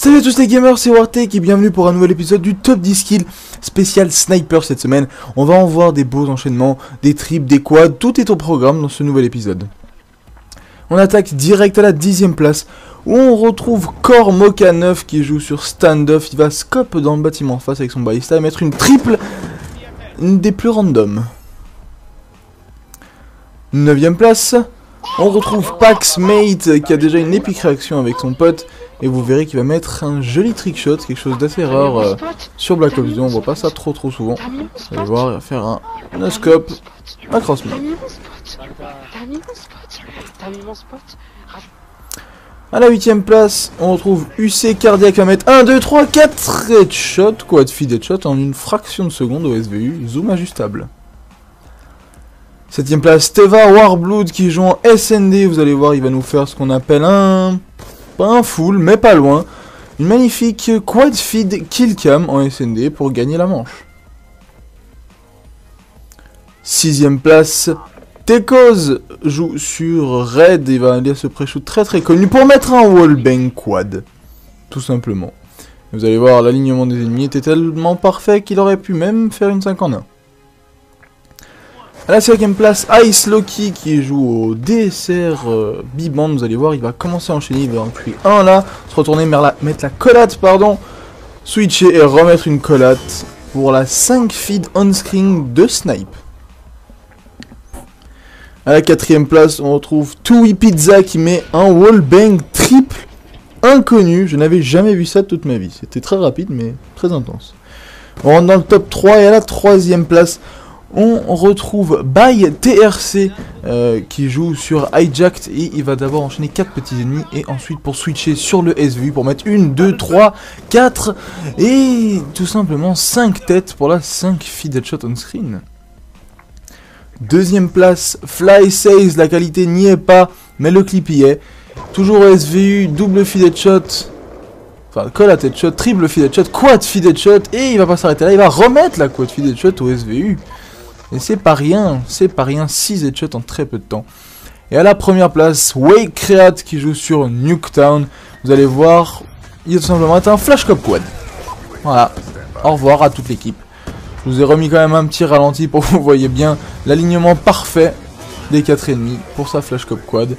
Salut à tous les gamers, c'est Wartek et bienvenue pour un nouvel épisode du Top 10 Kills spécial Sniper cette semaine. On va en voir des beaux enchaînements, des triples, des quads, tout est au programme dans ce nouvel épisode. On attaque direct à la 10ème place où on retrouve Core Mocha 9 qui joue sur standoff. Il va scope dans le bâtiment en face avec son ballista et mettre une triple, une des plus random. 9ème place, on retrouve Paxmate qui a déjà une épique réaction avec son pote. Et vous verrez qu'il va mettre un joli trickshot, quelque chose d'assez rare sur Black Ops 2, on voit pas ça trop souvent. Vous allez voir, il va faire un no-scope, un crossman. À la 8ème place, on retrouve UC Cardiac à mettre 1, 2, 3, 4 headshots, quad feed headshot en une fraction de seconde au SVU, zoom ajustable. 7ème place, Teva Warblood qui joue en SND, vous allez voir, il va nous faire ce qu'on appelle un... pas un full, mais pas loin. Une magnifique quad feed kill cam en SND pour gagner la manche. 6ème place, Tekoz joue sur Red. Il va aller à ce pré-shoot très connu pour mettre un wallbang quad. Tout simplement. Vous allez voir, l'alignement des ennemis était tellement parfait qu'il aurait pu même faire une 5 en 1. À la 5ème place, Ice Loki qui joue au DSR B-Band, vous allez voir, il va commencer à enchaîner, il va en tuer un là, se retourner, mettre la collate, pardon, switcher et remettre une collate pour la 5 feed on-screen de Snipe. À la 4ème place, on retrouve Tui Pizza qui met un wallbang triple inconnu, je n'avais jamais vu ça de toute ma vie, c'était très rapide mais très intense. On rentre dans le top 3 et à la 3ème place, on retrouve By TRC qui joue sur Hijacked et il va d'abord enchaîner 4 petits ennemis et ensuite pour switcher sur le SVU pour mettre 1, 2, 3, 4 et tout simplement 5 têtes pour la 5 feed headshot on screen. 2ème place, Fly Says, la qualité n'y est pas mais le clip y est. Toujours au SVU, double feed headshot. Enfin, collate headshot, triple feed headshot, quad feed headshot et il va pas s'arrêter là, il va remettre la quad feed headshot au SVU. Et c'est pas rien, 6 headshots en très peu de temps. Et à la première place, Wake Creat qui joue sur Nuketown. Vous allez voir, il a tout simplement un flash cop quad. Voilà, au revoir à toute l'équipe. Je vous ai remis quand même un petit ralenti pour que vous voyez bien l'alignement parfait des 4 ennemis pour sa flash cop quad.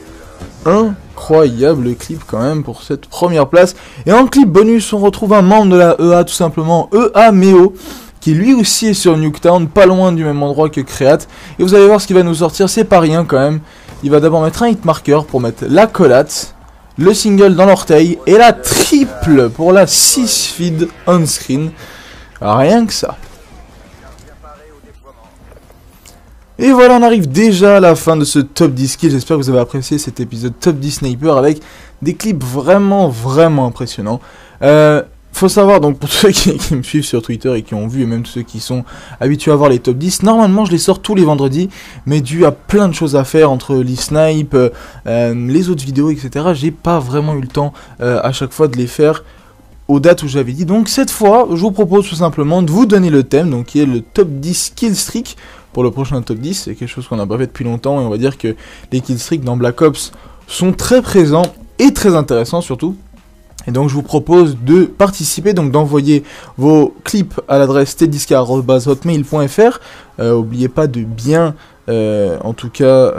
Incroyable clip quand même pour cette première place. Et en clip bonus, on retrouve un membre de la EA, tout simplement EA Meo, qui lui aussi est sur Nuketown, pas loin du même endroit que Creat. Et vous allez voir ce qu'il va nous sortir, c'est pas rien quand même. Il va d'abord mettre un hit marker pour mettre la collate, le single dans l'orteil et la triple pour la 6 feed on screen. Rien que ça. Et voilà, on arrive déjà à la fin de ce top 10 kills. J'espère que vous avez apprécié cet épisode top 10 sniper avec des clips vraiment impressionnants. Faut savoir, donc pour ceux qui me suivent sur Twitter et qui ont vu, et même ceux qui sont habitués à voir les top 10, normalement je les sors tous les vendredis, mais dû à plein de choses à faire entre l'e-snipe, les autres vidéos, etc. J'ai pas vraiment eu le temps à chaque fois de les faire aux dates où j'avais dit. Donc cette fois, je vous propose tout simplement de vous donner le thème, donc qui est le top 10 kill streak pour le prochain top 10. C'est quelque chose qu'on n'a pas fait depuis longtemps et on va dire que les kill streaks dans Black Ops sont très présents et très intéressants surtout. Et donc je vous propose de participer, donc d'envoyer vos clips à l'adresse tedisca@hotmail.fr. N'oubliez pas de bien, en tout cas,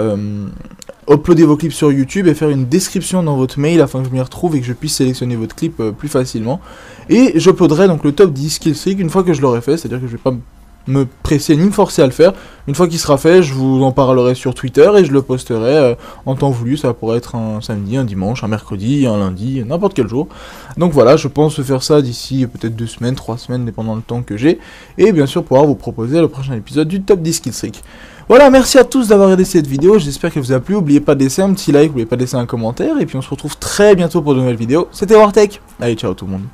uploader vos clips sur YouTube et faire une description dans votre mail afin que je m'y retrouve et que je puisse sélectionner votre clip plus facilement. Et j'uploaderai donc le top 10 kill streak une fois que je l'aurai fait, c'est-à-dire que je vais pas me presser ni me forcer à le faire. Une fois qu'il sera fait, je vous en parlerai sur Twitter et je le posterai en temps voulu. Ça pourrait être un samedi, un dimanche, un mercredi, un lundi, n'importe quel jour. Donc voilà, je pense faire ça d'ici peut-être 2 semaines, 3 semaines, dépendant du temps que j'ai. Et bien sûr pouvoir vous proposer le prochain épisode du top 10 kill streak. Voilà, merci à tous d'avoir regardé cette vidéo, j'espère qu'elle vous a plu. N'oubliez pas de laisser un petit like, n'oubliez pas de laisser un commentaire. Et puis on se retrouve très bientôt pour de nouvelles vidéos. C'était Wartek, allez ciao tout le monde.